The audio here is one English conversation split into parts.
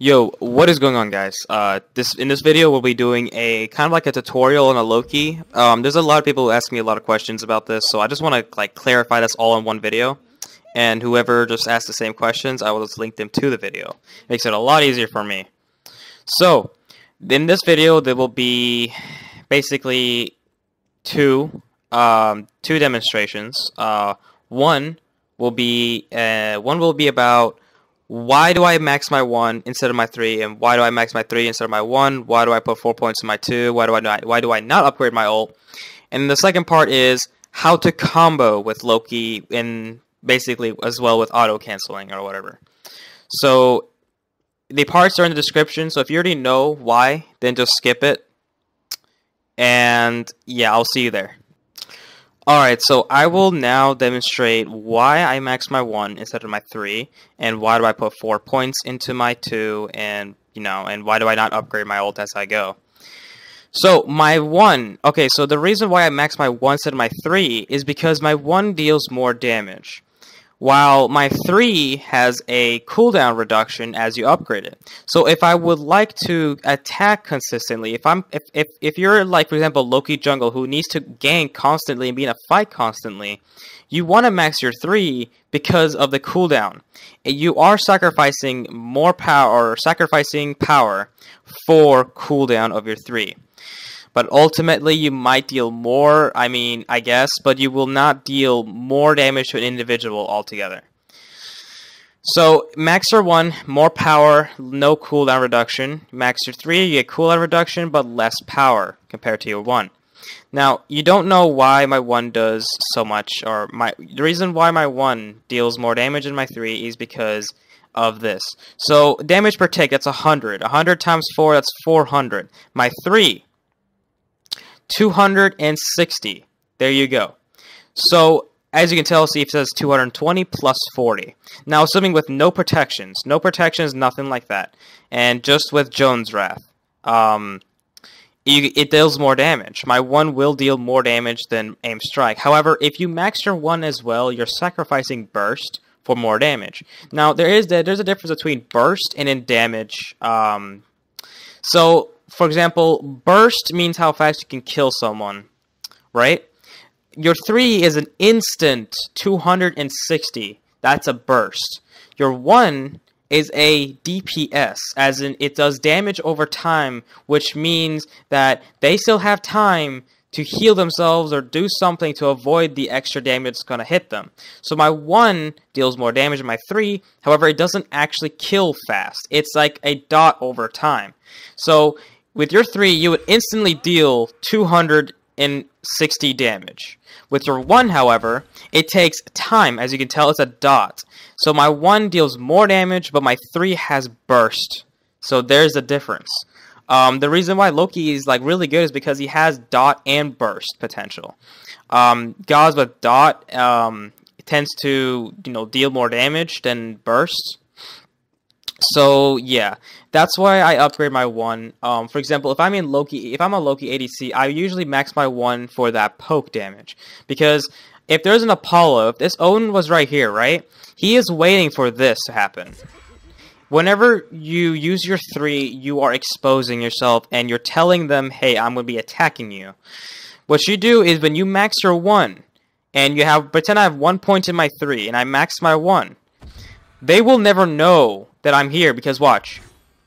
Yo, what is going on, guys? In this video we'll be doing a kind of like a tutorial on a Loki. There's a lot of people who ask me a lot of questions about this, so I just want to like clarify this all in one video. And whoever just asked the same questions, I will just link them to the video. Makes it a lot easier for me. So, in this video there will be basically two demonstrations. One will be about why do I max my 1 instead of my 3, and why do I max my 3 instead of my 1? Why do I put 4 points in my 2? Why do I not upgrade my ult? And the second part is how to combo with Loki, and basically as well with auto canceling or whatever. So the parts are in the description, so if you already know why, then just skip it. And yeah, I'll see you there. Alright, so I will now demonstrate why I max my 1 instead of my 3, and why do I put 4 points into my 2, and and why do I not upgrade my ult as I go. So my 1, okay, so the reason why I max my 1 instead of my 3 is because my 1 deals more damage, while my 3 has a cooldown reduction as you upgrade it. So if I would like to attack consistently, if you're like, for example, Loki jungle who needs to gank constantly and be in a fight constantly, you want to max your 3 because of the cooldown. You are sacrificing more power, or sacrificing power for cooldown of your 3. But ultimately, you might deal more, I guess, but you will not deal more damage to an individual altogether. So, max your 1, more power, no cooldown reduction. Max your 3, you get cooldown reduction, but less power compared to your 1. Now, you don't know why my 1 does so much, or the reason why my 1 deals more damage than my 3 is because of this. So, damage per tick, that's 100. 100 times 4, that's 400. My 3... 260. There you go. So, as you can tell, see, it says 220 plus 40. Now, assuming with no protections. No protections, nothing like that. And just with Jones Wrath. It deals more damage. My 1 will deal more damage than Aim Strike. However, if you max your 1 as well, you're sacrificing Burst for more damage. Now, there's a difference between Burst and in damage. For example, burst means how fast you can kill someone, right? Your 3 is an instant 260. That's a burst. Your 1 is a DPS, as in it does damage over time, which means that they still have time to heal themselves or do something to avoid the extra damage that's going to hit them. So my 1 deals more damage than my 3, however, it doesn't actually kill fast. It's like a dot over time. So with your 3, you would instantly deal 260 damage. With your 1, however, it takes time. As you can tell, it's a dot. So my 1 deals more damage, but my 3 has burst. So there's a difference. The reason why Loki is like really good is because he has dot and burst potential. Gods with dot tends to deal more damage than burst. So yeah, that's why I upgrade my 1. For example, if I'm a Loki ADC, I usually max my 1 for that poke damage. Because if there's an Apollo, if this Odin was right here, right? He is waiting for this to happen. Whenever you use your 3, you are exposing yourself and you're telling them, hey, I'm going to be attacking you. What you do is when you max your 1, and pretend I have 1 point in my 3, and I max my 1, they will never know that I'm here because watch,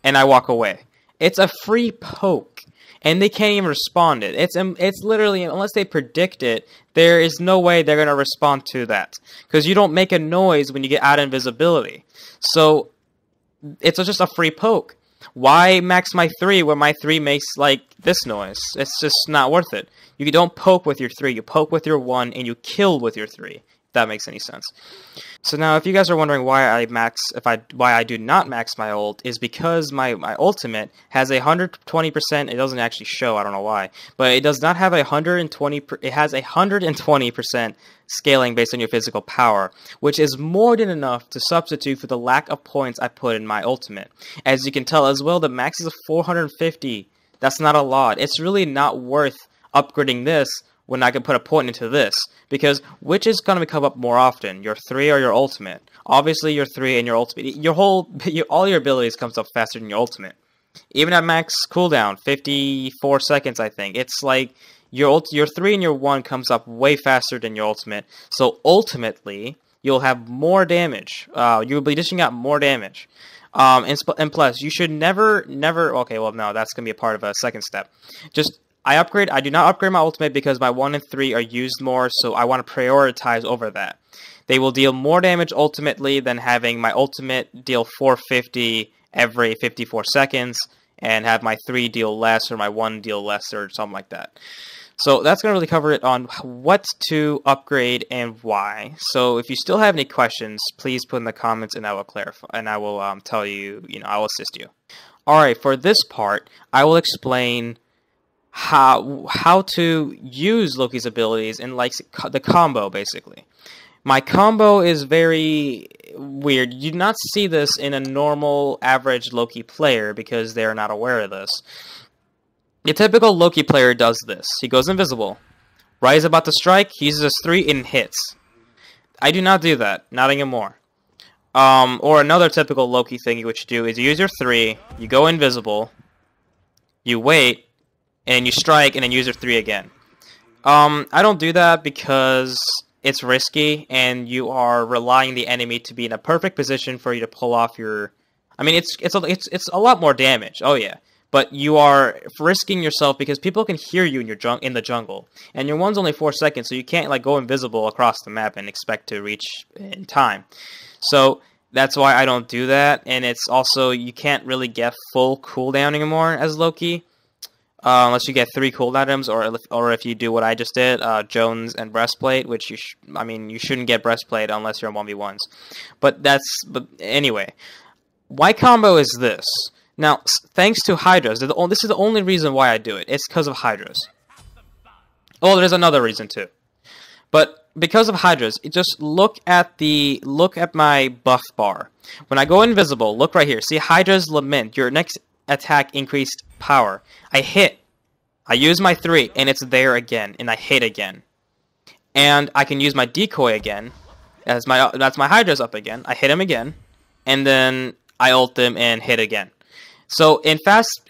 and I walk away. It's a free poke, and they can't even respond it. It's literally, unless they predict it, there is no way they're gonna respond to that because you don't make a noise when you get out of invisibility. So it's just a free poke. Why max my 3 when my 3 makes like this noise? It's just not worth it. You don't poke with your 3, you poke with your 1, and you kill with your 3. If that makes any sense. So now, if you guys are wondering why I do not max my ult, is because my ultimate has 120%. It doesn't actually show. I don't know why, but it does not have 120. It has 120% scaling based on your physical power, which is more than enough to substitute for the lack of points I put in my ultimate. As you can tell as well, the max is 450. That's not a lot. It's really not worth upgrading this when I can put a point into this. Because which is going to come up more often, your 3 or your ultimate? Obviously your 3 and your ultimate. All your abilities comes up faster than your ultimate. Even at max cooldown, 54 seconds, I think. It's like your 3 and your 1 comes up way faster than your ultimate. So ultimately, you'll have more damage. You'll be dishing out more damage. And plus, you should never. Okay, well, no, that's gonna be a part of a second step. I do not upgrade my ultimate because my 1 and 3 are used more, so I want to prioritize over that. They will deal more damage ultimately than having my ultimate deal 450 every 54 seconds and have my 3 deal less or my 1 deal less or something like that. So that's going to really cover it on what to upgrade and why. So if you still have any questions, please put in the comments and I will clarify, and I will tell you, I will assist you. Alright, for this part, I will explain how to use Loki's abilities in like the combo, basically. My combo is very weird. You do not see this in a normal, average Loki player because they are not aware of this. The typical Loki player does this. He goes invisible. Right is about to strike, he uses his 3 and hits. I do not do that. Not anymore. Or another typical Loki thing which you do is you use your 3, you go invisible, you wait, and you strike, and then use your 3 again. I don't do that because it's risky, and you are relying the enemy to be in a perfect position for you to pull off your... I mean, it's a lot more damage. Oh yeah, but you are risking yourself because people can hear you in the jungle, and your 1's only 4 seconds, so you can't like go invisible across the map and expect to reach in time. So that's why I don't do that, and it's also you can't really get full cooldown anymore as Loki. Unless you get 3 cooldown items, or if you do what I just did, Jones and Breastplate, which you shouldn't get Breastplate unless you're on 1v1s. But anyway, my combo is this. Now, thanks to Hydras, this is the only reason why I do it. It's because of Hydras. Oh, there's another reason too. But because of Hydras, just look at my buff bar. When I go invisible, look right here. See Hydra's Lament. Your next attack increased power. I hit. I use my 3, and it's there again, and I hit again. And I can use my decoy again. That's my Hydra's up again. I hit him again, and then I ult him and hit again. So in fast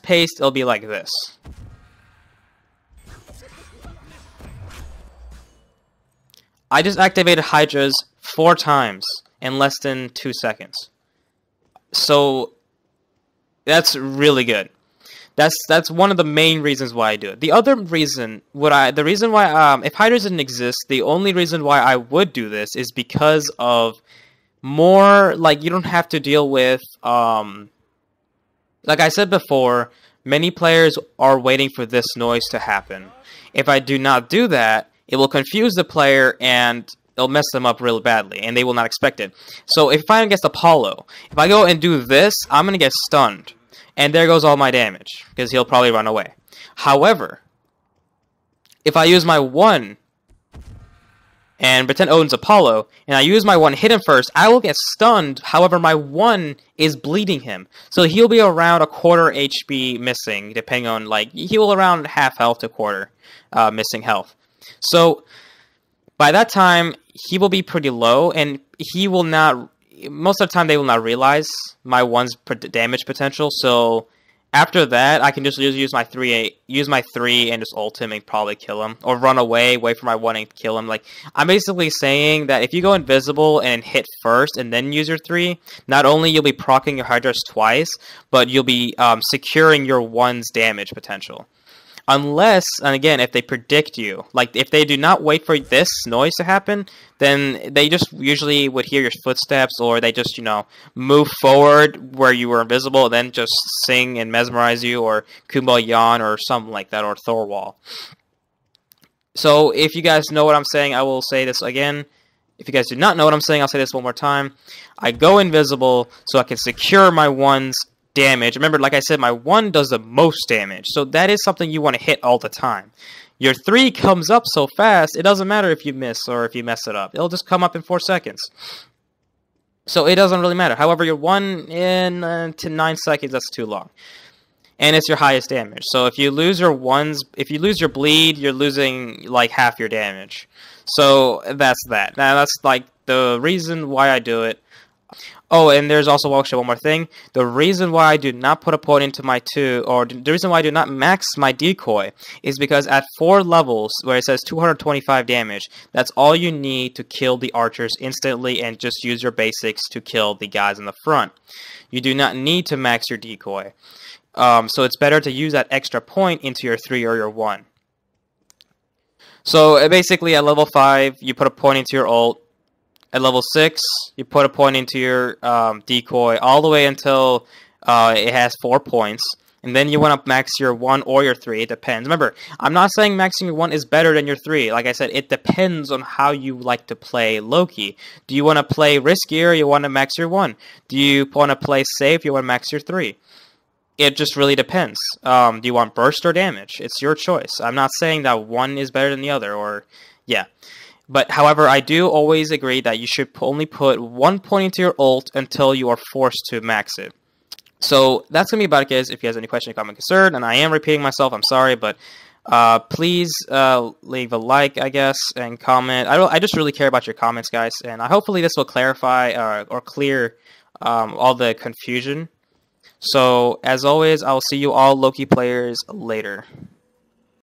paced, it'll be like this. I just activated Hydra's 4 times in less than 2 seconds. So that's really good. That's one of the main reasons why I do it. The other reason, if Hydras didn't exist, the only reason why I would do this is because of more, like, you don't have to deal with, like I said before, many players are waiting for this noise to happen. If I do not do that, it will confuse the player and it'll mess them up really badly, and they will not expect it. So if I against Apollo, if I go and do this, I'm going to get stunned. And there goes all my damage, because he'll probably run away. However, if I use my 1 and pretend Odin's Apollo, and I use my 1, hit him first, I will get stunned. However, my 1 is bleeding him. So he'll be around a quarter HP missing, depending on, like, he will around half health to quarter missing health. So by that time, he will be pretty low, and he will not... Most of the time, they will not realize my 1's damage potential. So after that, I can just use my 3 and just ult him and probably kill him, or run away, wait for my 1 and kill him. Like, I'm basically saying that if you go invisible and hit first and then use your 3, not only you'll be proccing your Hydras twice, but you'll be securing your 1's damage potential. Unless, and again, if they predict you, like if they do not wait for this noise to happen, then they just usually would hear your footsteps, or they just, move forward where you were invisible, and then just sing and mesmerize you, or Kumbaya or something like that, or Thorwall. So if you guys know what I'm saying, I will say this again. If you guys do not know what I'm saying, I'll say this one more time. I go invisible so I can secure my 1's damage. Remember, like I said, my 1 does the most damage, so that is something you want to hit all the time. Your 3 comes up so fast, it doesn't matter if you miss or if you mess it up. It'll just come up in 4 seconds. So it doesn't really matter. However, your 1 to 9 seconds, that's too long. and it's your highest damage. So if you lose your bleed, you're losing like half your damage. So that's that. Now that's like the reason why I do it. Oh, and there's also actually one more thing. The reason why I do not put a point into my 2, or the reason why I do not max my decoy, is because at 4 levels, where it says 225 damage, that's all you need to kill the archers instantly and just use your basics to kill the guys in the front. You do not need to max your decoy. So it's better to use that extra point into your 3 or your 1. So basically at level 5, you put a point into your ult. At level 6, you put a point into your decoy all the way until it has 4 points. And then you want to max your 1 or your 3. It depends. Remember, I'm not saying maxing your 1 is better than your 3. Like I said, it depends on how you like to play Loki. Do you want to play riskier? You want to max your 1. Do you want to play safe? You want to max your 3. It just really depends. Do you want burst or damage? It's your choice. I'm not saying that one is better than the other, or yeah. But however, I do always agree that you should only put 1 point into your ult until you are forced to max it. So that's going to be about it, guys. If you guys have any question, comment, concern, and I am repeating myself, I'm sorry, but please leave a like, I guess, and comment. I just really care about your comments, guys, and hopefully this will clarify or clear all the confusion. So, as always, I'll see you all Loki players later.